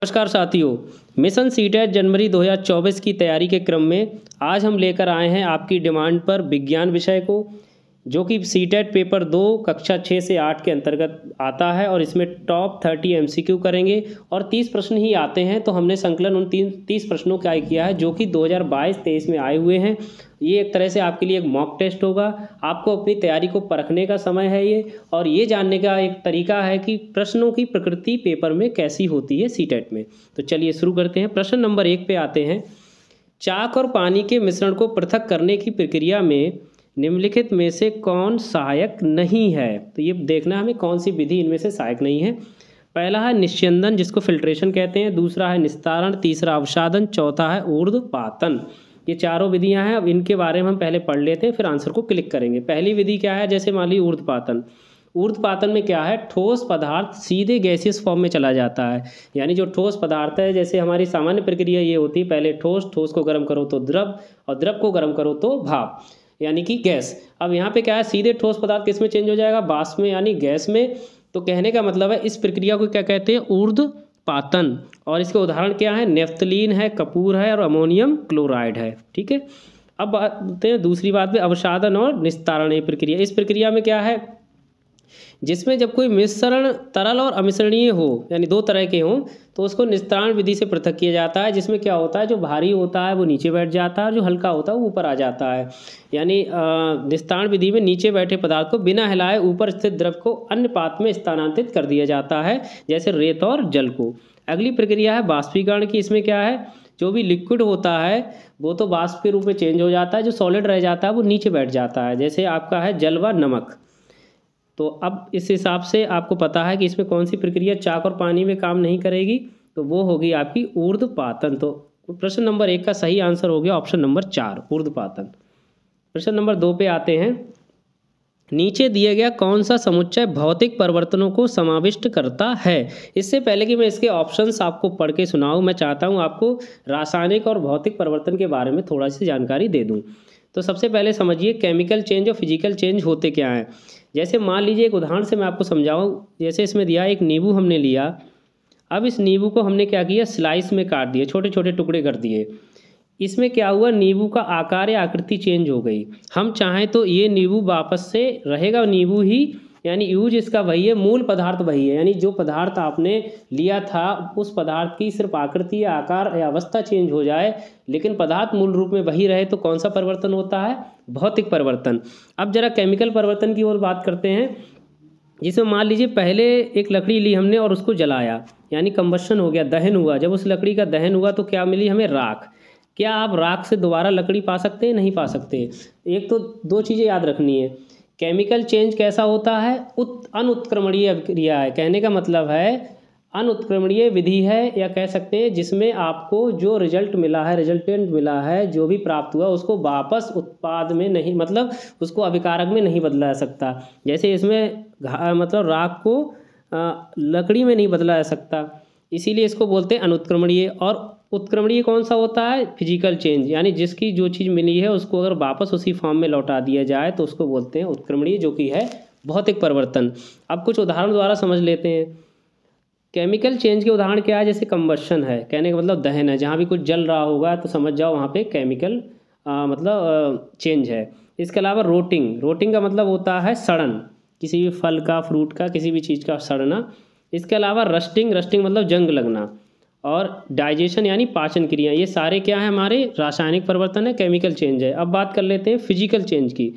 नमस्कार साथियों, mission CTET जनवरी 2024 की तैयारी के क्रम में आज हम लेकर आए हैं आपकी डिमांड पर विज्ञान विषय को, जो कि सीटेट पेपर 2 कक्षा 6 से 8 के अंतर्गत आता है और इसमें टॉप 30 एमसीक्यू करेंगे और 30 प्रश्न ही आते हैं। तो हमने संकलन उन 30 प्रश्नों का किया है जो कि 2022-23 में आए हुए हैं। ये एक तरह से आपके लिए एक मॉक टेस्ट होगा। आपको अपनी तैयारी को परखने का समय है ये, और ये जानने का एक तरीका है कि प्रश्नों की प्रकृति पेपर में कैसी होती है सीटेट में। तो चलिए शुरू करते हैं। प्रश्न नंबर 1 पे आते हैं। चाक और पानी के मिश्रण को पृथक करने की प्रक्रिया में निम्नलिखित में से कौन सहायक नहीं है? तो ये देखना हमें कौन सी विधि इनमें से सहायक नहीं है। पहला है निस्यंदन, जिसको फिल्ट्रेशन कहते हैं। दूसरा है निस्तारण। तीसरा अवसादन। चौथा है ऊर्ध्वपातन। ये चारों विधियां हैं। अब इनके बारे में हम पहले पढ़ लेते हैं, फिर आंसर को क्लिक करेंगे। पहली विधि क्या है? जैसे मान ली ऊर्ध्वपातन। ऊर्ध्वपातन में क्या है? ठोस पदार्थ सीधे गैसियस फॉर्म में चला जाता है। यानी जो ठोस पदार्थ है, जैसे हमारी सामान्य प्रक्रिया ये होती है, पहले ठोस, ठोस को गर्म करो तो द्रव, और द्रव को गर्म करो तो भाप, यानी कि गैस। अब यहाँ पे क्या है? सीधे ठोस पदार्थ किस में चेंज हो जाएगा? वाष्प में, यानी गैस में। तो कहने का मतलब है इस प्रक्रिया को क्या कहते हैं? ऊर्ध्वपातन। और इसके उदाहरण क्या है? नेफ्थलीन है, कपूर है और अमोनियम क्लोराइड है। ठीक है। अब बात हैं दूसरी बात पे, अवसादन और निस्तारण ये प्रक्रिया। इस प्रक्रिया में क्या है? जिसमें जब कोई मिश्रण तरल और अमिश्रणीय हो, यानी दो तरह के हों, तो उसको निस्तारण विधि से पृथक किया जाता है। जिसमें क्या होता है? जो भारी होता है वो नीचे बैठ जाता है और जो हल्का होता है वो ऊपर आ जाता है। यानी निस्तारण विधि में नीचे बैठे पदार्थ को बिना हिलाए ऊपर स्थित द्रव को अन्य पात्र में स्थानांतरित कर दिया जाता है, जैसे रेत और जल को। अगली प्रक्रिया है वाष्पीकरण की। इसमें क्या है? जो भी लिक्विड होता है वो तो वाष्प के रूप में चेंज हो जाता है, जो सॉलिड रह जाता है वो नीचे बैठ जाता है, जैसे आपका है जल व नमक। तो अब इस हिसाब से आपको पता है कि इसमें कौन सी प्रक्रिया चाक और पानी में काम नहीं करेगी, तो वो होगी आपकी ऊर्ध्वपातन। तो प्रश्न नंबर 1 का सही आंसर हो गया ऑप्शन नंबर 4, ऊर्ध्वपातन। प्रश्न नंबर 2 पे आते हैं। नीचे दिया गया कौन सा समुच्चय भौतिक परिवर्तनों को समाविष्ट करता है? इससे पहले कि मैं इसके ऑप्शंस आपको पढ़ के सुनाऊं, मैं चाहता हूं आपको रासायनिक और भौतिक परिवर्तन के बारे में थोड़ा सी जानकारी दे दूं। तो सबसे पहले समझिए केमिकल चेंज और फिजिकल चेंज होते क्या हैं। जैसे मान लीजिए एक उदाहरण से मैं आपको समझाऊं। जैसे इसमें दिया एक नींबू हमने लिया। अब इस नींबू को हमने क्या किया? स्लाइस में काट दिए, छोटे छोटे टुकड़े कर दिए। इसमें क्या हुआ? नींबू का आकार या आकृति चेंज हो गई। हम चाहें तो ये नींबू वापस से रहेगा नींबू ही, यानी यूज इसका वही है, मूल पदार्थ वही है। यानी जो पदार्थ आपने लिया था उस पदार्थ की सिर्फ आकृति या आकार या अवस्था चेंज हो जाए, लेकिन पदार्थ मूल रूप में वही रहे, तो कौन सा परिवर्तन होता है? भौतिक परिवर्तन। अब जरा केमिकल परिवर्तन की ओर बात करते हैं। जिसमें मान लीजिए पहले एक लकड़ी ली हमने और उसको जलाया, यानी कंबशन हो गया, दहन हुआ। जब उस लकड़ी का दहन हुआ तो क्या मिली हमें? राख। क्या आप राख से दोबारा लकड़ी पा सकते हैं? नहीं पा सकते। एक तो दो चीज़ें याद रखनी है। केमिकल चेंज कैसा होता है? अनुत्क्रमणीय क्रिया है। कहने का मतलब है अनुत्क्रमणीय विधि है, या कह सकते हैं जिसमें आपको जो रिजल्ट मिला है, रिजल्टेंट मिला है, जो भी प्राप्त हुआ, उसको वापस उत्पाद में नहीं, मतलब उसको अभिकारक में नहीं बदला जा सकता। जैसे इसमें मतलब राख को लकड़ी में नहीं बदला जा सकता, इसीलिए इसको बोलते हैं अनुत्क्रमणीय। और उत्क्रमणीय कौन सा होता है? फिजिकल चेंज, यानी जिसकी जो चीज़ मिली है उसको अगर वापस उसी फॉर्म में लौटा दिया जाए तो उसको बोलते हैं उत्क्रमणीय, जो कि है भौतिक परिवर्तन। अब कुछ उदाहरण द्वारा समझ लेते हैं। केमिकल चेंज के उदाहरण क्या है? जैसे कंबशन है, कहने का मतलब दहन है। जहाँ भी कुछ जल रहा होगा तो समझ जाओ वहाँ पे केमिकल चेंज है। इसके अलावा रोटिंग, रोटिंग का मतलब होता है सड़न, किसी भी फल का, फ्रूट का, किसी भी चीज़ का सड़ना। इसके अलावा रस्टिंग, रस्टिंग मतलब जंग लगना। और डाइजेशन यानी पाचन क्रिया। ये सारे क्या है? हमारे रासायनिक परिवर्तन है, केमिकल चेंज है। अब बात कर लेते हैं फिजिकल चेंज की।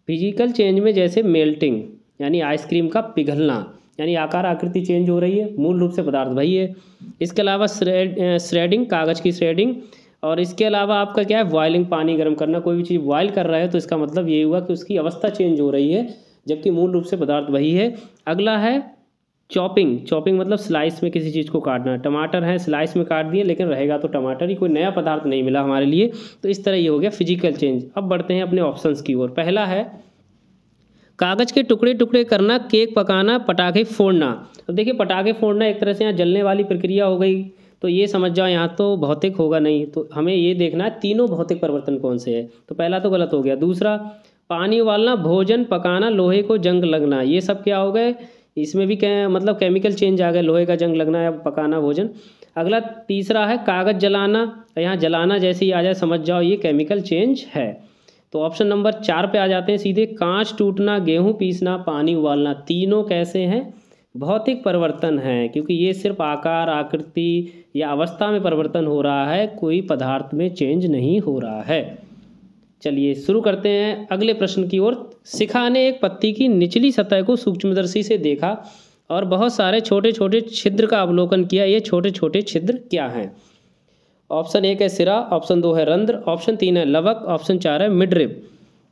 फिजिकल चेंज में जैसे मेल्टिंग, यानी आइसक्रीम का पिघलना, यानी आकार आकृति चेंज हो रही है, मूल रूप से पदार्थ वही है। इसके अलावा श्रेडिंग, कागज़ की श्रेडिंग। और इसके अलावा आपका क्या है? बॉइलिंग, पानी गर्म करना। कोई भी चीज़ बॉयल कर रहा है तो इसका मतलब ये हुआ कि उसकी अवस्था चेंज हो रही है, जबकि मूल रूप से पदार्थ वही है। अगला है चॉपिंग। चॉपिंग मतलब स्लाइस में किसी चीज़ को काटना। टमाटर है, स्लाइस में काट दिए, लेकिन रहेगा तो टमाटर ही, कोई नया पदार्थ नहीं मिला हमारे लिए। तो इस तरह ये हो गया फिजिकल चेंज। अब बढ़ते हैं अपने ऑप्शंस की ओर। पहला है कागज़ के टुकड़े टुकड़े करना, केक पकाना, पटाखे फोड़ना। अब देखिए पटाखे फोड़ना एक तरह से यहाँ जलने वाली प्रक्रिया हो गई, तो ये समझ जाओ यहाँ तो भौतिक होगा नहीं। तो हमें ये देखना है तीनों भौतिक परिवर्तन कौन से है। तो पहला तो गलत हो गया। दूसरा पानी उबालना, भोजन पकाना, लोहे को जंग लगना, ये सब क्या हो गए? इसमें भी क्या मतलब केमिकल चेंज आ गया, लोहे का जंग लगना या पकाना भोजन। अगला तीसरा है कागज़ जलाना, यहाँ जलाना जैसे ही आ जाए समझ जाओ ये केमिकल चेंज है। तो ऑप्शन नंबर 4 पे आ जाते हैं सीधे, कांच टूटना, गेहूं पीसना, पानी उबालना, तीनों कैसे हैं? भौतिक परिवर्तन हैं, क्योंकि ये सिर्फ आकार, आकृति या अवस्था में परिवर्तन हो रहा है, कोई पदार्थ में चेंज नहीं हो रहा है। चलिए शुरू करते हैं अगले प्रश्न की ओर। शिखा ने एक पत्ती की निचली सतह को सूक्ष्मदर्शी से देखा और बहुत सारे छोटे छोटे छिद्र का अवलोकन किया। ये छोटे छोटे छिद्र क्या हैं? ऑप्शन 1 है सिरा, ऑप्शन 2 है रंध्र, ऑप्शन 3 है लवक, ऑप्शन 4 है मिडरिब।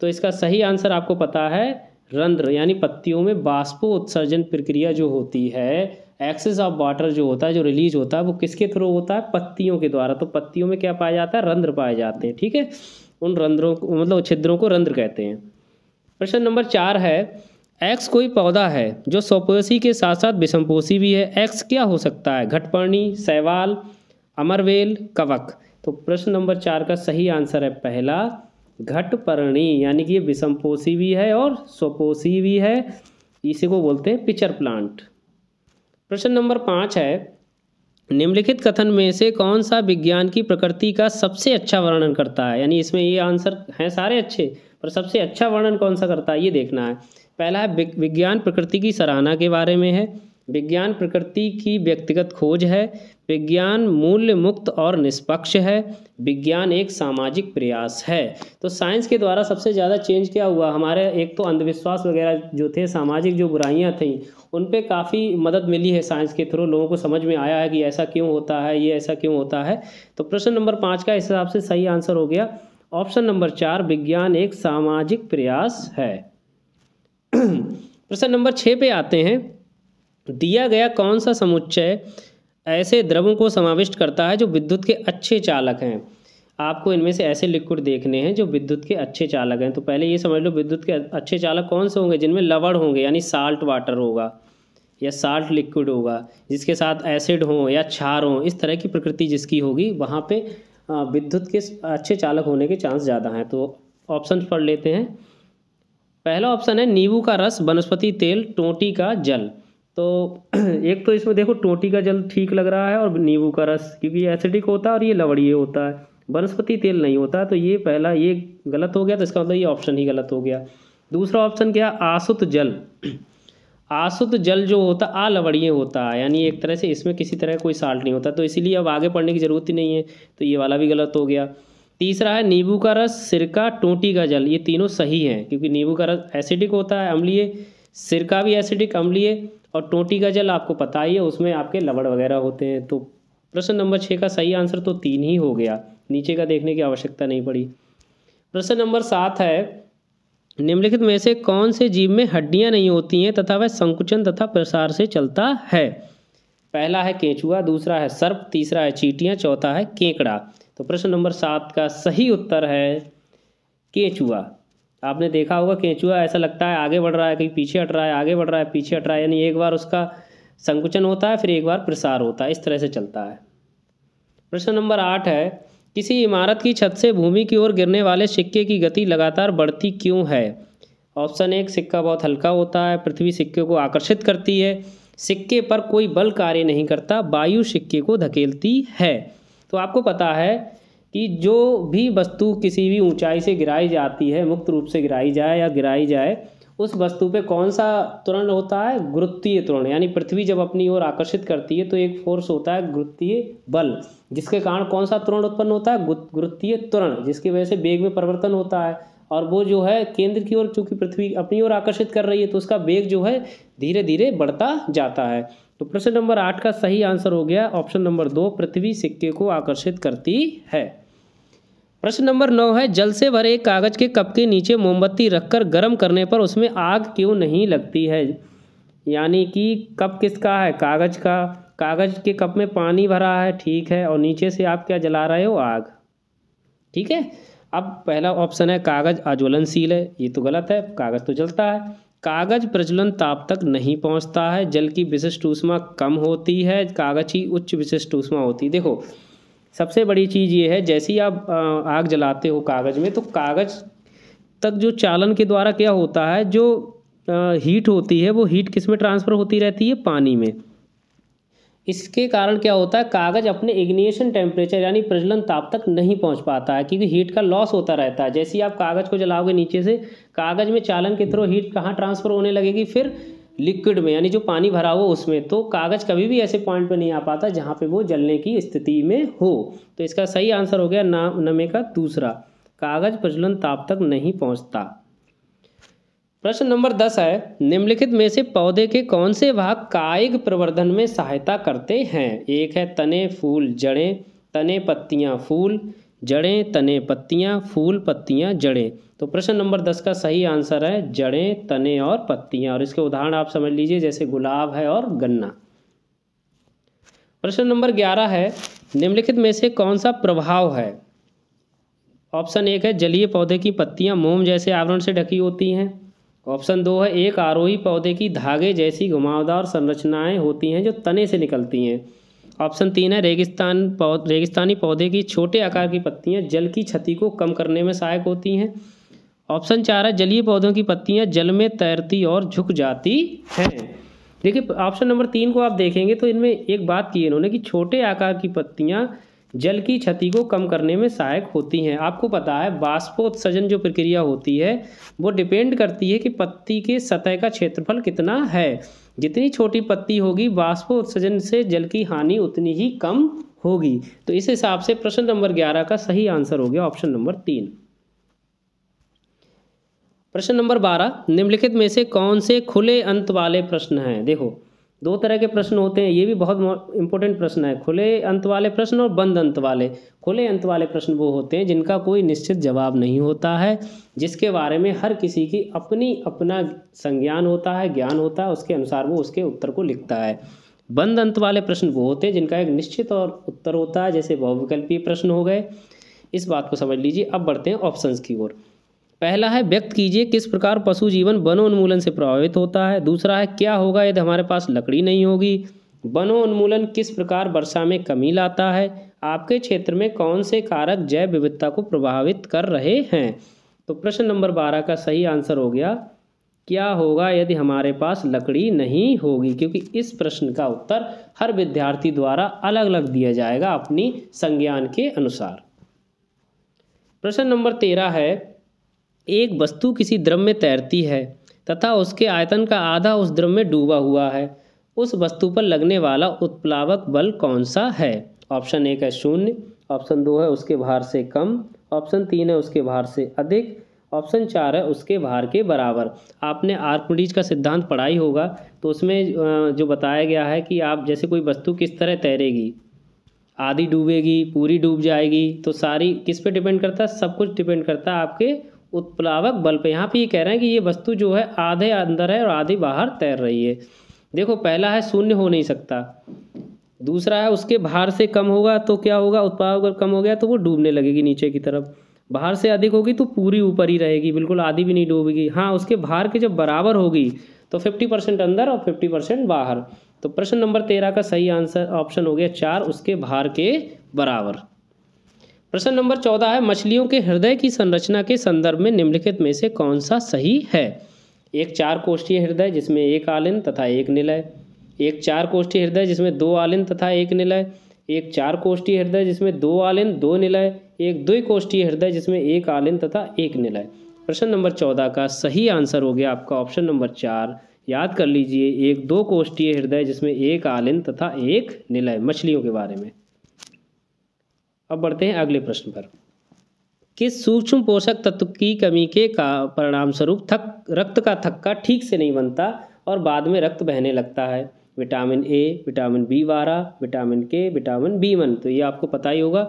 तो इसका सही आंसर आपको पता है रंध्र, यानी पत्तियों में बाष्पोत्सर्जन प्रक्रिया जो होती है, एक्सेस ऑफ वाटर जो होता है, जो रिलीज होता है, वो किसके थ्रू होता है? पत्तियों के द्वारा। तो पत्तियों में क्या पाया जाता है? रंध्र पाए जाते हैं। ठीक है, उन रंध्रों को मतलब छिद्रों को रंध्र कहते हैं। प्रश्न नंबर 4 है, एक्स कोई पौधा है जो स्वपोषी के साथ साथ विषमपोषी भी है। एक्स क्या हो सकता है? घटपर्णी, शैवाल, अमरवेल, कवक। तो प्रश्न नंबर 4 का सही आंसर है पहला, घटपर्णी, यानी कि ये विषमपोषी भी है और स्वपोषी भी है। इसी को बोलते हैं पिचर प्लांट। प्रश्न नंबर 5 है, निम्नलिखित कथन में से कौन सा विज्ञान की प्रकृति का सबसे अच्छा वर्णन करता है? यानी इसमें ये आंसर हैं सारे अच्छे, पर सबसे अच्छा वर्णन कौन सा करता है ये देखना है। पहला है विज्ञान प्रकृति की सराहना के बारे में है, विज्ञान प्रकृति की व्यक्तिगत खोज है, विज्ञान मूल्य मुक्त और निष्पक्ष है, विज्ञान एक सामाजिक प्रयास है। तो साइंस के द्वारा सबसे ज़्यादा चेंज क्या हुआ हमारे? एक तो अंधविश्वास वगैरह जो थे, सामाजिक जो बुराइयां थीं, उन पे काफ़ी मदद मिली है साइंस के थ्रू। लोगों को समझ में आया है कि ऐसा क्यों होता है, ये ऐसा क्यों होता है। तो प्रश्न नंबर 5 का इस हिसाब से सही आंसर हो गया ऑप्शन नंबर 4, विज्ञान एक सामाजिक प्रयास है। प्रश्न नंबर 6 पे आते हैं, दिया गया कौन सा समुच्चय ऐसे द्रवों को समाविष्ट करता है जो विद्युत के अच्छे चालक हैं? आपको इनमें से ऐसे लिक्विड देखने हैं जो विद्युत के अच्छे चालक हैं। तो पहले ये समझ लो विद्युत के अच्छे चालक कौन से होंगे? जिनमें लवण होंगे, यानी साल्ट वाटर होगा या साल्ट लिक्विड होगा, जिसके साथ एसिड हो या क्षार हो, इस तरह की प्रकृति जिसकी होगी वहाँ पे विद्युत के अच्छे चालक होने के चांस ज़्यादा हैं। तो ऑप्शन पढ़ लेते हैं। पहला ऑप्शन है नींबू का रस, वनस्पति तेल, टोंटी का जल। तो एक तो इसमें देखो टोंटी का जल ठीक लग रहा है और नींबू का रस, क्योंकि ये एसिडिक होता है और ये लवणीय होता है, वनस्पति तेल नहीं होता। तो ये पहला ये गलत हो गया, तो इसका मतलब ये ऑप्शन ही गलत हो गया। दूसरा ऑप्शन क्या? आसुत जल। आसुत जल जो होता अलवणीय होता है, यानी एक तरह से इसमें किसी तरह कोई साल्ट नहीं होता, तो इसीलिए अब आगे पढ़ने की ज़रूरत ही नहीं है, तो ये वाला भी गलत हो गया। तीसरा है नींबू का रस, सिरका, टोंटी का जल। ये तीनों सही हैं, क्योंकि नींबू का रस एसिडिक होता है, अम्लीय, सिरका भी एसिडिक अम्लीय, और टोंटी का जल आपको पता ही है उसमें आपके लवण वगैरह होते हैं। तो प्रश्न नंबर 6 का सही आंसर तो 3 ही हो गया, नीचे का देखने की आवश्यकता नहीं पड़ी। प्रश्न नंबर 7 है, निम्नलिखित में से कौन से जीव में हड्डियां नहीं होती हैं तथा वह संकुचन तथा प्रसार से चलता है? पहला है केंचुआ, दूसरा है सर्प, तीसरा है चींटियां, चौथा है केकड़ा। तो प्रश्न नंबर 7 का सही उत्तर है केंचुआ। आपने देखा होगा केंचुआ ऐसा लगता है आगे बढ़ रहा है, कहीं पीछे हट रहा है, आगे बढ़ रहा है, पीछे हट रहा है, यानी एक बार उसका संकुचन होता है फिर एक बार प्रसार होता है, इस तरह से चलता है। प्रश्न नंबर 8 है, किसी इमारत की छत से भूमि की ओर गिरने वाले सिक्के की गति लगातार बढ़ती क्यों है? ऑप्शन 1, सिक्का बहुत हल्का होता है, पृथ्वी सिक्के को आकर्षित करती है, सिक्के पर कोई बल कार्य नहीं करता, वायु सिक्के को धकेलती है। तो आपको पता है कि जो भी वस्तु किसी भी ऊंचाई से गिराई जाती है, मुक्त रूप से गिराई जाए या गिराई जाए, उस वस्तु पे कौन सा त्वरण होता है? गुरुत्वीय त्वरण। यानी पृथ्वी जब अपनी ओर आकर्षित करती है तो एक फोर्स होता है गुरुत्वीय बल, जिसके कारण कौन सा त्वरण उत्पन्न होता है? गुरुत्वीय त्वरण, जिसकी वजह से वेग में परिवर्तन होता है। और वो जो है केंद्र की ओर, चूंकि पृथ्वी अपनी ओर आकर्षित कर रही है तो उसका वेग जो है धीरे धीरे बढ़ता जाता है। तो प्रश्न नंबर 8 का सही आंसर हो गया ऑप्शन नंबर 2, पृथ्वी सिक्के को आकर्षित करती है। प्रश्न नंबर 9 है, जल से भरे एक कागज के कप के नीचे मोमबत्ती रखकर गर्म करने पर उसमें आग क्यों नहीं लगती है? यानी कि कप किसका है? कागज का। कागज के कप में पानी भरा है, ठीक है, और नीचे से आप क्या जला रहे हो? आग। ठीक है। अब पहला ऑप्शन है कागज अज्वलनशील है, ये तो गलत है, कागज तो जलता है। कागज प्रज्वलन ताप तक नहीं पहुंचता है, जल की विशिष्ट ऊष्मा कम होती है, कागज की उच्च विशिष्ट ऊष्मा होती है। देखो सबसे बड़ी चीज़ ये है, जैसे ही आप आग जलाते हो कागज़ में, तो कागज़ तक जो चालन के द्वारा क्या होता है, जो हीट होती है वो हीट किस में ट्रांसफ़र होती रहती है? पानी में। इसके कारण क्या होता है, कागज़ अपने इग्निशन टेम्परेचर यानी प्रज्वलन ताप तक नहीं पहुंच पाता है, क्योंकि हीट का लॉस होता रहता है। जैसे ही आप कागज़ को जलाओगे नीचे से, कागज़ में चालन के थ्रू हीट कहाँ ट्रांसफ़र होने लगेगी, फिर लिक्विड में, यानी जो पानी भरा हो उसमें। तो कागज़ कभी भी ऐसे पॉइंट पर नहीं आ पाता जहाँ पे वो जलने की स्थिति में हो। तो इसका सही आंसर हो गया नमे का दूसरा, कागज़ प्रज्वलन ताप तक नहीं पहुँचता। प्रश्न नंबर 10 है, निम्नलिखित में से पौधे के कौन से भाग कायिक प्रवर्धन में सहायता करते हैं? एक है तने, फूल, जड़ें, तने, पत्तियां, फूल, जड़ें, तने, पत्तियां, फूल, पत्तियां, जड़ें। तो प्रश्न नंबर 10 का सही आंसर है जड़ें, तने और पत्तियां। और इसके उदाहरण आप समझ लीजिए, जैसे गुलाब है और गन्ना। प्रश्न नंबर 11 है, निम्नलिखित में से कौन सा प्रभाव है? ऑप्शन 1 है जलीय पौधे की पत्तियां मोम जैसे आवरण से ढकी होती हैं। ऑप्शन 2 है एक आरोही पौधे की धागे जैसी घुमावदार संरचनाएं होती हैं जो तने से निकलती हैं। ऑप्शन 3 है रेगिस्तानी पौधे की छोटे आकार की पत्तियां जल की क्षति को कम करने में सहायक होती हैं। ऑप्शन 4 है जलीय पौधों की पत्तियां जल में तैरती और झुक जाती हैं। देखिए ऑप्शन नंबर 3 को आप देखेंगे तो इनमें एक बात की इन्होंने कि छोटे आकार की पत्तियां जल की क्षति को कम करने में सहायक होती हैं। आपको पता है बाष्पोत्सर्जन जो प्रक्रिया होती है वो डिपेंड करती है कि पत्ती के सतह का क्षेत्रफल कितना है। जितनी छोटी पत्ती होगी बाष्पोत्सर्जन से जल की हानि उतनी ही कम होगी। तो इस हिसाब से प्रश्न नंबर 11 का सही आंसर हो गया ऑप्शन नंबर 3। प्रश्न नंबर 12, निम्नलिखित में से कौन से खुले अंत वाले प्रश्न हैं? देखो 2 तरह के प्रश्न होते हैं, ये भी बहुत इंपॉर्टेंट प्रश्न है, खुले अंत वाले प्रश्न और बंद अंत वाले। खुले अंत वाले प्रश्न वो होते हैं जिनका कोई निश्चित जवाब नहीं होता है, जिसके बारे में हर किसी की अपना संज्ञान होता है, ज्ञान होता है, उसके अनुसार वो उसके उत्तर को लिखता है। बंद अंत वाले प्रश्न वो होते हैं जिनका एक निश्चित और उत्तर होता है, जैसे बहुविकल्पीय प्रश्न हो गए। इस बात को समझ लीजिए। अब बढ़ते हैं ऑप्शंस की ओर। पहला है व्यक्त कीजिए किस प्रकार पशु जीवन वनोन्मूलन से प्रभावित होता है। दूसरा है क्या होगा यदि हमारे पास लकड़ी नहीं होगी। वनोन्मूलन किस प्रकार वर्षा में कमी लाता है। आपके क्षेत्र में कौन से कारक जैव विविधता को प्रभावित कर रहे हैं। तो प्रश्न नंबर 12 का सही आंसर हो गया क्या होगा यदि हमारे पास लकड़ी नहीं होगी, क्योंकि इस प्रश्न का उत्तर हर विद्यार्थी द्वारा अलग अलग दिया जाएगा अपनी संज्ञान के अनुसार। प्रश्न नंबर 13 है, एक वस्तु किसी द्रव में तैरती है तथा उसके आयतन का आधा उस द्रव में डूबा हुआ है, उस वस्तु पर लगने वाला उत्प्लावक बल कौन सा है। ऑप्शन 1 है 0, ऑप्शन 2 है उसके भार से कम, ऑप्शन 3 है उसके भार से अधिक, ऑप्शन 4 है उसके भार के बराबर। आपने आर्किमिडीज का सिद्धांत पढ़ा ही होगा, तो उसमें जो बताया गया है कि आप जैसे कोई वस्तु किस तरह तैरेगी, आधी डूबेगी, पूरी डूब जाएगी, तो सारी किस पे डिपेंड करता है, सब कुछ डिपेंड करता है आपके उत्प्लावक बल पे। यहाँ पे ये कह रहे हैं कि ये वस्तु जो है आधे अंदर है और आधी बाहर तैर रही है। देखो पहला है 0 हो नहीं सकता, दूसरा है उसके भार से कम होगा तो क्या होगा, उत्प्लावक बल कम हो गया तो वो डूबने लगेगी नीचे की तरफ। बाहर से अधिक होगी तो पूरी ऊपर ही रहेगी, बिल्कुल आधी भी नहीं डूबेगी। हाँ उसके भार के जब बराबर होगी तो 50% अंदर और 50% बाहर। तो प्रश्न नंबर 13 का सही आंसर ऑप्शन हो गया 4, उसके भार के बराबर। प्रश्न नंबर 14 है, मछलियों के हृदय की संरचना के संदर्भ में निम्नलिखित में से कौन सा सही है। एक 4 कोष्ठीय हृदय जिसमें 1 आलिन तथा 1 निलय, एक 4 कोष्ठीय हृदय जिसमें 2 आलिन तथा 1 निलय, एक 4 कोष्ठीय हृदय जिसमें 2 आलिन 2 निलय, एक 2 कोष्ठीय हृदय जिसमें 1 आलिन तथा 1 निलय। प्रश्न नंबर 14 का सही आंसर हो गया आपका ऑप्शन नंबर 4। याद कर लीजिए, एक 2 कोष्ठीय हृदय जिसमें 1 आलिन तथा 1 निलय, मछलियों के बारे में। अब बढ़ते हैं अगले प्रश्न पर। किस सूक्ष्म पोषक तत्व की कमी के परिणाम स्वरूप रक्त का थक्का ठीक से नहीं बनता और बाद में रक्त बहने लगता है। Vitamin A, vitamin B12, vitamin के, विटामिन B1, तो ये आपको पता ही होगा।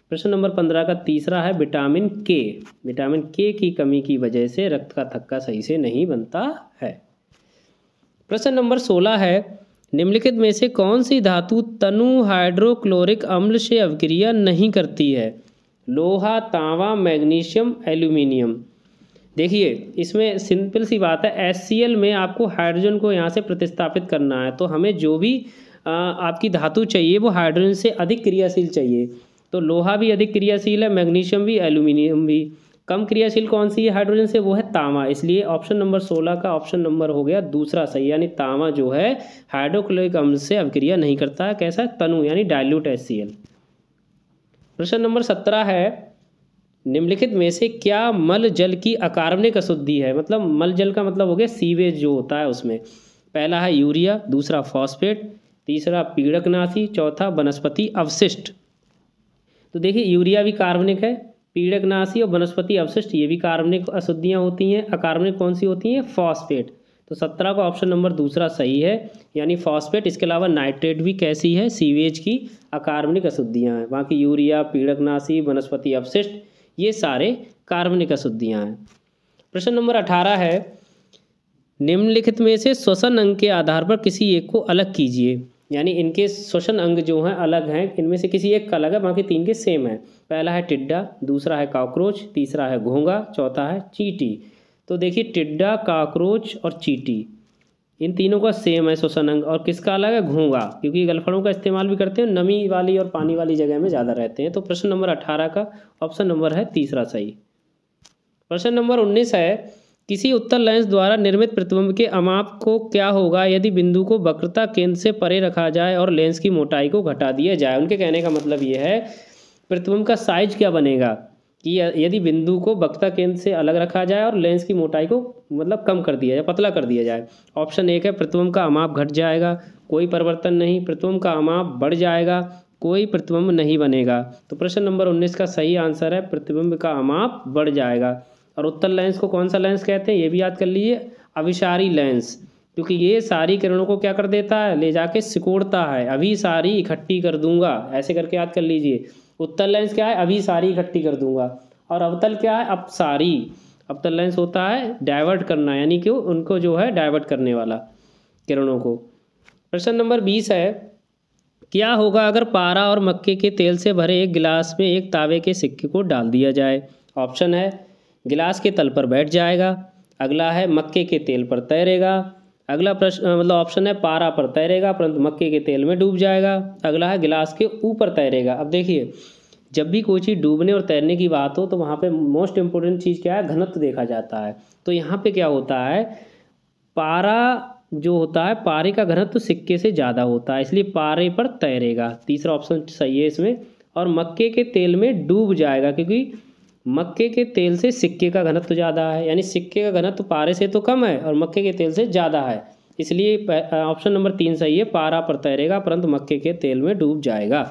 प्रश्न नंबर 15 का तीसरा है विटामिन के। विटामिन के की कमी की वजह से रक्त का थक्का सही से नहीं बनता है। प्रश्न नंबर 16 है, निम्नलिखित में से कौन सी धातु तनु हाइड्रोक्लोरिक अम्ल से अभिक्रिया नहीं करती है। लोहा, तांबा, मैग्नीशियम, एल्यूमिनियम। देखिए इसमें सिंपल सी बात है, HCl में आपको हाइड्रोजन को यहाँ से प्रतिस्थापित करना है, तो हमें जो भी आपकी धातु चाहिए वो हाइड्रोजन से अधिक क्रियाशील चाहिए। तो लोहा भी अधिक क्रियाशील है, मैग्नीशियम भी, एल्यूमिनियम भी। कम क्रियाशील कौन सी है हाइड्रोजन से, वो है तांबा। इसलिए ऑप्शन नंबर 16 का ऑप्शन नंबर हो गया दूसरा सही, यानी तांबा जो है हाइड्रोक्लोरिक अम्ल से अभिक्रिया नहीं करता है। कैसा, तनु यानी डाइल्यूट HCl। प्रश्न नंबर 17 है, निम्नलिखित में से क्या मल जल की अकार्बनिक अशुद्धि है। मतलब मल जल का मतलब हो गया सीवेज जो होता है उसमें। पहला है यूरिया, दूसरा फॉस्फेट, तीसरा पीड़कनाशी, चौथा वनस्पति अवशिष्ट। तो देखिए यूरिया भी कार्बनिक है, पीड़कनाशी और वनस्पति अवशिष्ट ये भी कार्बनिक अशुद्धियाँ होती हैं। अकार्बनिक कौन सी होती हैं, फॉस्फेट। तो 17 का ऑप्शन नंबर दूसरा सही है, यानी फॉस्फेट। इसके अलावा नाइट्रेट भी कैसी है, सीवेज की अकार्बनिक अशुद्धियाँ हैं। बाकी यूरिया, पीड़कनाशी, वनस्पति अवशिष्ट ये सारे कार्बनिक अशुद्धियाँ हैं। प्रश्न नंबर 18 है, निम्नलिखित में से श्वसन अंग के आधार पर किसी एक को अलग कीजिए। यानी इनके श्वसन अंग जो हैं अलग हैं, इनमें से किसी एक का अलग है, बाकी तीन के सेम है। पहला है टिड्डा, दूसरा है कॉकरोच, तीसरा है घोंघा, चौथा है चींटी। तो देखिए टिड्डा, कॉकरोच और चींटी इन तीनों का सेम है श्वसन अंग, और किसका अलग है, घोंघा, क्योंकि गलफड़ों का इस्तेमाल भी करते हैं, नमी वाली और पानी वाली जगह में ज़्यादा रहते हैं। तो प्रश्न नंबर 18 का ऑप्शन नंबर है तीसरा सही। प्रश्न नंबर 19 है, किसी उत्तल लेंस द्वारा निर्मित प्रतिबिंब के अमाप को क्या होगा यदि बिंदु को वक्रता केंद्र से परे रखा जाए और लेंस की मोटाई को घटा दिया जाए। उनके कहने का मतलब ये है प्रतिबिंब का साइज क्या बनेगा कि यदि बिंदु को वक्रता केंद्र से अलग रखा जाए और लेंस की मोटाई को मतलब कम कर दिया जाए, पतला कर दिया जाए। ऑप्शन 1 है प्रतिबिंब का अमाप घट जाएगा, कोई परिवर्तन नहीं। प्रतिबिंब का अमाप बढ़ जाएगा, कोई प्रतिबिंब नहीं बनेगा। तो प्रश्न नंबर 19 का सही आंसर है प्रतिबिंब का अमाप बढ़ जाएगा। और उत्तल लेंस को कौन सा लेंस कहते हैं, ये भी याद कर लीजिए, अभिसारी लेंस, क्योंकि ये सारी किरणों को क्या कर देता है, ले जाके सिकोड़ता है। अभी सारी इकट्ठी कर दूंगा, ऐसे करके याद कर लीजिए। उत्तल लेंस क्या है, अभी सारी इकट्ठी कर दूंगा, और अवतल क्या है, अपसारी। अवतल लेंस होता है डाइवर्ट करना, यानी कि उनको जो है डाइवर्ट करने वाला किरणों को। प्रश्न नंबर 20 है, क्या होगा अगर पारा और मक्के के तेल से भरे एक गिलास में एक तांबे के सिक्के को डाल दिया जाए। ऑप्शन है गिलास के तल पर बैठ जाएगा, अगला है मक्के के तेल पर तैरेगा, अगला प्रश्न मतलब ऑप्शन है पारा पर तैरेगा परंतु मक्के के तेल में डूब जाएगा, अगला है गिलास के ऊपर तैरेगा। अब देखिए जब भी कोई चीज़ डूबने और तैरने की बात हो तो वहाँ पे मोस्ट इम्पोर्टेंट चीज़ क्या है, घनत्व देखा जाता है। तो यहाँ पे क्या होता है, पारा जो होता है पारे का घनत्व सिक्के से ज़्यादा होता है, इसलिए पारे पर तैरेगा, तीसरा ऑप्शन सही है इसमें। और मक्के के तेल में डूब जाएगा, क्योंकि मक्के के तेल से सिक्के का घनत्व ज़्यादा है, यानी सिक्के का घनत्व पारे से तो कम है और मक्के के तेल से ज़्यादा है, इसलिए ऑप्शन नंबर 3 सही है, पारा पर तैरेगा परंतु मक्के के तेल में डूब जाएगा।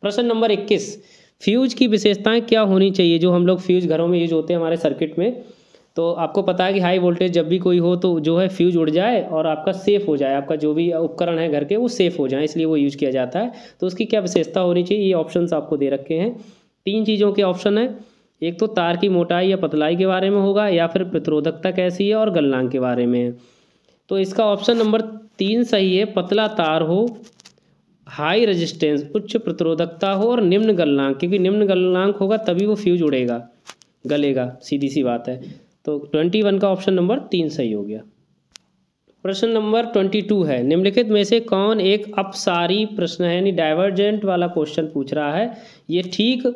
प्रश्न नंबर 21, फ्यूज की विशेषताएं क्या होनी चाहिए। जो हम लोग फ्यूज घरों में यूज होते हैं हमारे सर्किट में, तो आपको पता है कि हाई वोल्टेज जब भी कोई हो तो जो है फ्यूज उड़ जाए और आपका सेफ हो जाए, आपका जो भी उपकरण है घर के वो सेफ हो जाए, इसलिए वो यूज किया जाता है। तो उसकी क्या विशेषता होनी चाहिए, ये ऑप्शंस आपको दे रखे हैं। 3 चीज़ों के ऑप्शन है, एक तो तार की मोटाई या पतलाई के बारे में होगा, या फिर प्रतिरोधकता कैसी है और गलनांक के बारे में है। तो इसका ऑप्शन नंबर 3 सही है, पतला तार हो, हाई रेजिस्टेंस उच्च प्रतिरोधकता हो और निम्न गलनांक, क्योंकि निम्न गलनांक होगा तभी वो फ्यूज उड़ेगा, गलेगा, सीधी सी बात है। तो 21 का ऑप्शन नंबर 3 सही हो गया। प्रश्न नंबर 22 है, निम्नलिखित में से कौन एक अपसारी प्रश्न है, यानी डाइवर्जेंट वाला क्वेश्चन पूछ रहा है। ये ठीक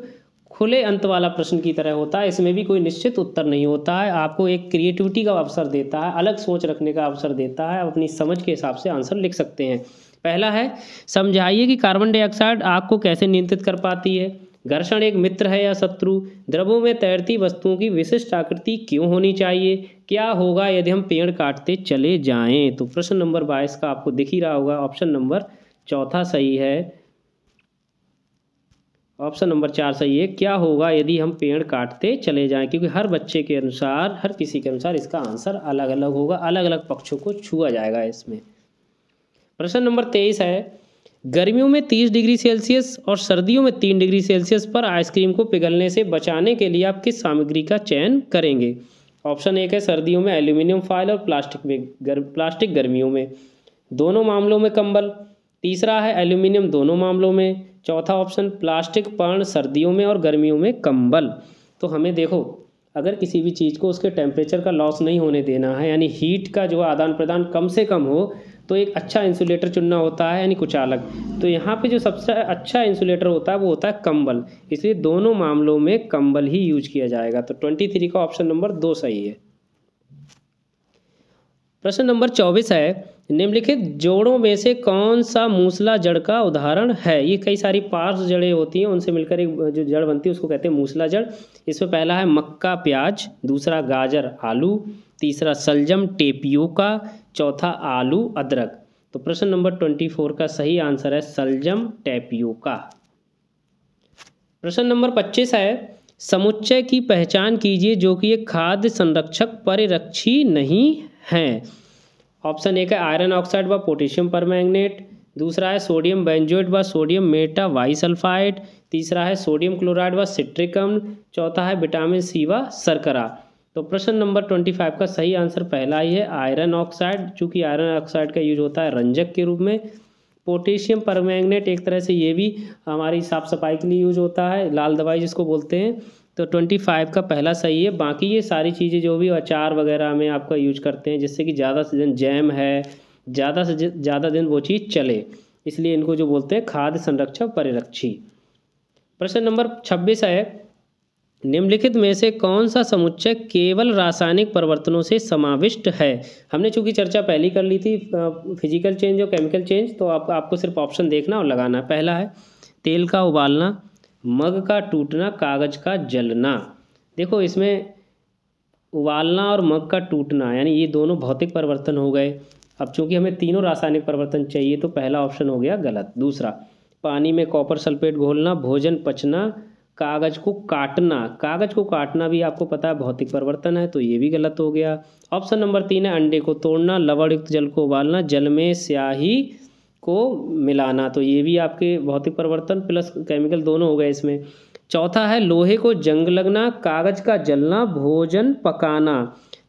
खुले अंत वाला प्रश्न की तरह होता है, इसमें भी कोई निश्चित उत्तर नहीं होता है, आपको एक क्रिएटिविटी का अवसर देता है, अलग सोच रखने का अवसर देता है, आप अपनी समझ के हिसाब से आंसर लिख सकते हैं। पहला है, समझाइए कि कार्बन डाइऑक्साइड आग को कैसे नियंत्रित कर पाती है। घर्षण एक मित्र है या शत्रु। द्रवों में तैरती वस्तुओं की विशिष्ट आकृति क्यों होनी चाहिए। क्या होगा यदि हम पेड़ काटते चले जाएं। तो प्रश्न नंबर 22 का आपको दिख ही रहा होगा, ऑप्शन नंबर 4 सही है, ऑप्शन नंबर 4 सही है। क्या होगा यदि हम पेड़ काटते चले जाएं, क्योंकि हर बच्चे के अनुसार, हर किसी के अनुसार इसका आंसर अलग अलग होगा, अलग अलग पक्षों को छुआ जाएगा इसमें। प्रश्न नंबर 23 है, गर्मियों में 30 डिग्री सेल्सियस और सर्दियों में 3 डिग्री सेल्सियस पर आइसक्रीम को पिघलने से बचाने के लिए आप किस सामग्री का चयन करेंगे। ऑप्शन 1 है सर्दियों में एल्यूमिनियम फॉयल और प्लास्टिक गर्मियों में, दोनों मामलों में कंबल। तीसरा है एल्यूमिनियम दोनों मामलों में। चौथा ऑप्शन प्लास्टिक पर्ण सर्दियों में और गर्मियों में कंबल। तो हमें देखो, अगर किसी भी चीज़ को उसके टेम्परेचर का लॉस नहीं होने देना है, यानी हीट का जो आदान प्रदान कम से कम हो, तो एक अच्छा इंसुलेटर चुनना होता है, यानी कुचालक। तो यहाँ पे जो सबसे अच्छा इंसुलेटर होता है वो होता है कंबल, इसलिए दोनों मामलों में कंबल ही यूज किया जाएगा। तो 23 का ऑप्शन नंबर 2 सही है। प्रश्न नंबर 24 है, निम्नलिखित जोड़ों में से कौन सा मूसला जड़ का उदाहरण है। ये कई सारी पार्श्व जड़ें होती हैं, उनसे मिलकर एक जो जड़ बनती है उसको कहते हैं मूसला जड़। इसमें पहला है मक्का प्याज, दूसरा गाजर आलू, तीसरा सलजम टेपियोका, चौथा आलू अदरक। तो प्रश्न नंबर 24 का सही आंसर है सलजम टेपियोका। प्रश्न नंबर 25 है, समुच्चय की पहचान कीजिए जो कि एक खाद्य संरक्षक परिरक्षी नहीं है। ऑप्शन एक है आयरन ऑक्साइड व पोटेशियम परमैंगनेट, दूसरा है सोडियम बेंजोएट व सोडियम मेटा वाइसल्फाइड, तीसरा है सोडियम क्लोराइड व सिट्रिक अम्ल, चौथा है विटामिन सी व शर्करा। तो प्रश्न नंबर 25 का सही आंसर पहला ही है आयरन ऑक्साइड, चूँकि आयरन ऑक्साइड का यूज होता है रंजक के रूप में। पोटेशियम परमैंगनेट एक तरह से ये भी हमारी साफ सफाई के लिए यूज होता है, लाल दवाई जिसको बोलते हैं। तो 25 का पहला सही है। बाकी ये सारी चीज़ें जो भी अचार वगैरह में आपका यूज करते हैं जिससे कि ज़्यादा से दिन जैम है, ज़्यादा से ज़्यादा दिन वो चीज़ चले, इसलिए इनको जो बोलते हैं खाद्य संरक्षक परिरक्षी। प्रश्न नंबर 26 है, निम्नलिखित में से कौन सा समुच्चय केवल रासायनिक परिवर्तनों से समाविष्ट है। हमने चूंकि चर्चा पहली कर ली थी फिजिकल चेंज और केमिकल चेंज, तो आपको सिर्फ ऑप्शन देखना और लगाना। पहला है तेल का उबालना, मग का टूटना, कागज का जलना। देखो इसमें उबालना और मग का टूटना यानी ये दोनों भौतिक परिवर्तन हो गए। अब चूंकि हमें तीनों रासायनिक परिवर्तन चाहिए तो पहला ऑप्शन हो गया गलत। दूसरा, पानी में कॉपर सल्फेट घोलना, भोजन पचना, कागज को काटना। कागज को काटना भी आपको पता है भौतिक परिवर्तन है, तो ये भी गलत हो गया। ऑप्शन नंबर 3 है अंडे को तोड़ना, लवण युक्त जल को उबालना, जल में स्याही को मिलाना। तो ये भी आपके भौतिक परिवर्तन प्लस केमिकल दोनों हो गए इसमें। चौथा है लोहे को जंग लगना, कागज का जलना, भोजन पकाना।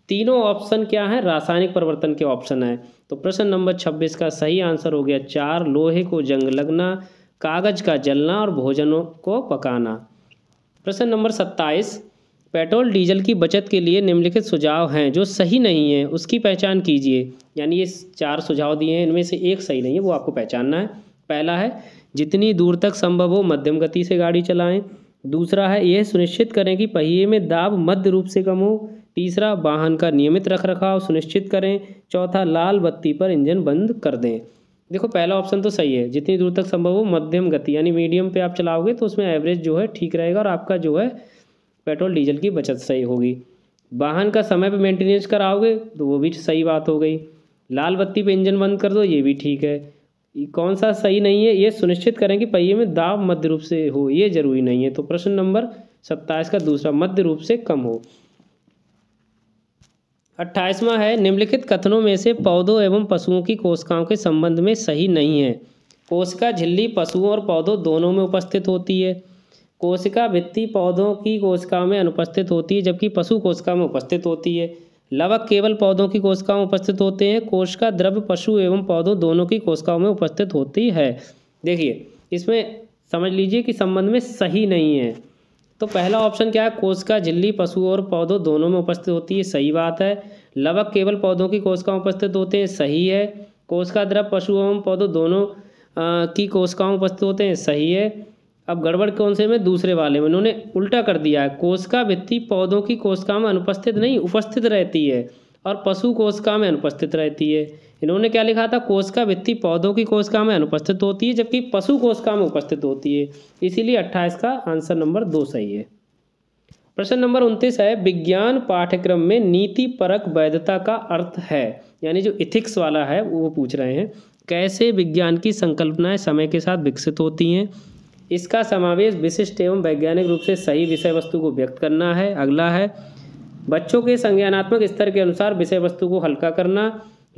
तीनों ऑप्शन क्या है, रासायनिक परिवर्तन के ऑप्शन है। तो प्रश्न नंबर 26 का सही आंसर हो गया 4, लोहे को जंग लगना, कागज का जलना और भोजनों को पकाना। प्रश्न नंबर 27, पेट्रोल डीजल की बचत के लिए निम्नलिखित सुझाव हैं जो सही नहीं है, उसकी पहचान कीजिए। यानी ये 4 सुझाव दिए हैं, इनमें से एक सही नहीं है, वो आपको पहचानना है। पहला है जितनी दूर तक संभव हो मध्यम गति से गाड़ी चलाएं। दूसरा है यह सुनिश्चित करें कि पहिए में दाब मध्य रूप से कम हो। तीसरा, वाहन का नियमित रखरखाव सुनिश्चित करें। चौथा, लाल बत्ती पर इंजन बंद कर दें। देखो पहला ऑप्शन तो सही है, जितनी दूर तक संभव हो मध्यम गति यानी मीडियम पे आप चलाओगे तो उसमें एवरेज जो है ठीक रहेगा और आपका जो है पेट्रोल डीजल की बचत सही होगी। वाहन का समय पे मेंटेनेंस कराओगे तो वो भी सही बात हो गई। लाल बत्ती पे इंजन बंद कर दो, ये भी ठीक है। कौन सा सही नहीं है, ये सुनिश्चित करें कि पहिए में दाब मध्य रूप से हो, ये जरूरी नहीं है। तो प्रश्न नंबर 27 का दूसरा, मध्य रूप से कम हो। 28वां है निम्नलिखित कथनों में से पौधों एवं पशुओं की कोशिकाओं के संबंध में सही नहीं है। कोशिका झिल्ली पशुओं और पौधों दोनों में उपस्थित होती है। कोशिका भित्ति पौधों की कोशिका में अनुपस्थित होती है जबकि पशु कोशिका में उपस्थित होती है। लवक केवल पौधों की कोशिकाओं में उपस्थित होते हैं। कोशिका द्रव्य पशु एवं पौधों दोनों की कोशिकाओं में उपस्थित होती है। देखिए इसमें समझ लीजिए कि संबंध में सही नहीं है। तो पहला ऑप्शन क्या है, कोशिका झिल्ली पशु और पौधों दोनों में उपस्थित होती है, सही बात है। लवक केवल पौधों की कोशिकाओं में उपस्थित होते हैं, सही है। कोशिका द्रव्य पशु एवं पौधों दोनों की कोशिकाओं में उपस्थित होते हैं, सही है। अब गड़बड़ कौन से में, दूसरे वाले में उन्होंने उल्टा कर दिया है। कोशिका भित्ति पौधों की कोशिका में अनुपस्थित नहीं उपस्थित रहती है और पशु कोशिका में अनुपस्थित रहती है। इन्होंने क्या लिखा था, कोशिका भित्ति पौधों की कोशिका में अनुपस्थित होती है जबकि पशु कोशिका में उपस्थित होती है। इसीलिए 28 का आंसर नंबर 2 सही है। प्रश्न नंबर 29 है विज्ञान पाठ्यक्रम में नीति परक वैधता का अर्थ है, यानी जो इथिक्स वाला है वो पूछ रहे हैं। कैसे विज्ञान की संकल्पनाएं समय के साथ विकसित होती हैं। इसका समावेश विशिष्ट एवं वैज्ञानिक रूप से सही विषय वस्तु को व्यक्त करना है। अगला है बच्चों के संज्ञानात्मक स्तर के अनुसार विषय वस्तु को हल्का करना।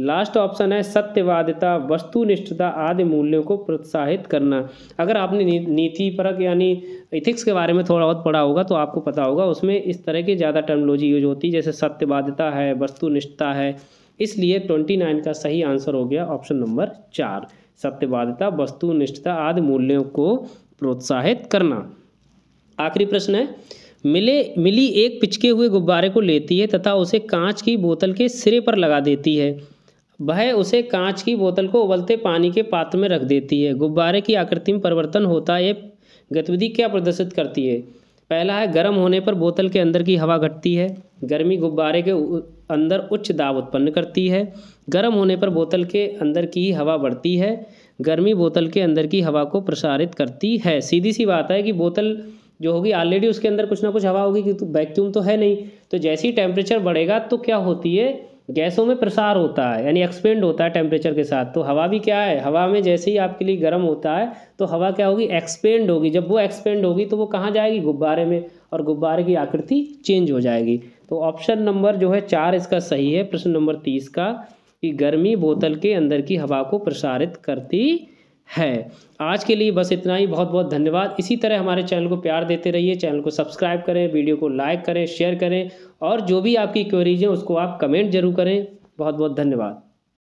लास्ट ऑप्शन है सत्यवादिता, वस्तुनिष्ठता आदि मूल्यों को प्रोत्साहित करना। अगर आपने नीति परक यानी इथिक्स के बारे में थोड़ा बहुत पढ़ा होगा तो आपको पता होगा, उसमें इस तरह की ज़्यादा टर्मिनोलॉजी यूज होती है, जैसे सत्यवादिता है, वस्तुनिष्ठता है। इसलिए 29 का सही आंसर हो गया ऑप्शन नंबर 4, सत्यवादिता, वस्तुनिष्ठता आदि मूल्यों को प्रोत्साहित करना। आखिरी प्रश्न है मिली एक पिचके हुए गुब्बारे को लेती है तथा उसे कांच की बोतल के सिरे पर लगा देती है। वह उसे कांच की बोतल को उबलते पानी के पात्र में रख देती है। गुब्बारे की आकृति में परिवर्तन होता है। ये गतिविधि क्या प्रदर्शित करती है? पहला है, गर्म होने पर बोतल के अंदर की हवा घटती है। गर्मी गुब्बारे के अंदर उच्च दाब उत्पन्न करती है। गर्म होने पर बोतल के अंदर की हवा बढ़ती है। गर्मी बोतल के अंदर की हवा को प्रसारित करती है। सीधी सी बात है कि बोतल जो होगी ऑलरेडी उसके अंदर कुछ ना कुछ हवा होगी, क्योंकि वैक्यूम तो है नहीं। तो जैसे ही टेम्परेचर बढ़ेगा तो क्या होती है, गैसों में प्रसार होता है, यानी एक्सपेंड होता है टेम्परेचर के साथ। तो हवा भी क्या है, हवा में जैसे ही आपके लिए गर्म होता है तो हवा क्या होगी, एक्सपेंड होगी। जब वो एक्सपेंड होगी तो वो कहाँ जाएगी, गुब्बारे में, और गुब्बारे की आकृति चेंज हो जाएगी। तो ऑप्शन नंबर जो है 4 इसका सही है, प्रश्न नंबर 30 का, कि गर्मी बोतल के अंदर की हवा को प्रसारित करती है। आज के लिए बस इतना ही। बहुत बहुत धन्यवाद। इसी तरह हमारे चैनल को प्यार देते रहिए। चैनल को सब्सक्राइब करें, वीडियो को लाइक करें, शेयर करें, और जो भी आपकी क्वेरीज हैं उसको आप कमेंट जरूर करें। बहुत बहुत धन्यवाद।